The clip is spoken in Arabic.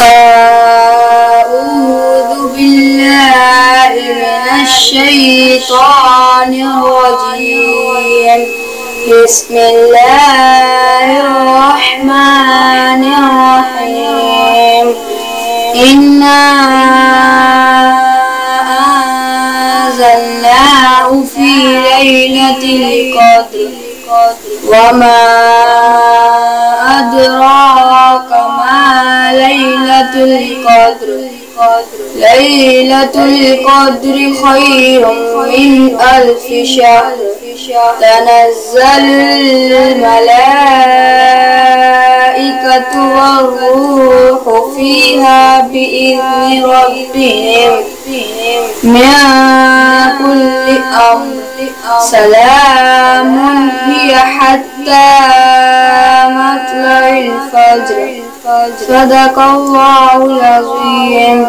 أعوذ بالله من الشيطان الرجيم. بسم الله الرحمن الرحيم. إنا أنزلناه في ليلة القدر وما أدراك ما ليلة القدر. ليلة القدر خير من 1000 شهر. تنزل الملائكة والروح فيها بإذن ربهم من كل أمر. سلام هي حتى مطلع الفجر. صدق الله العظيم.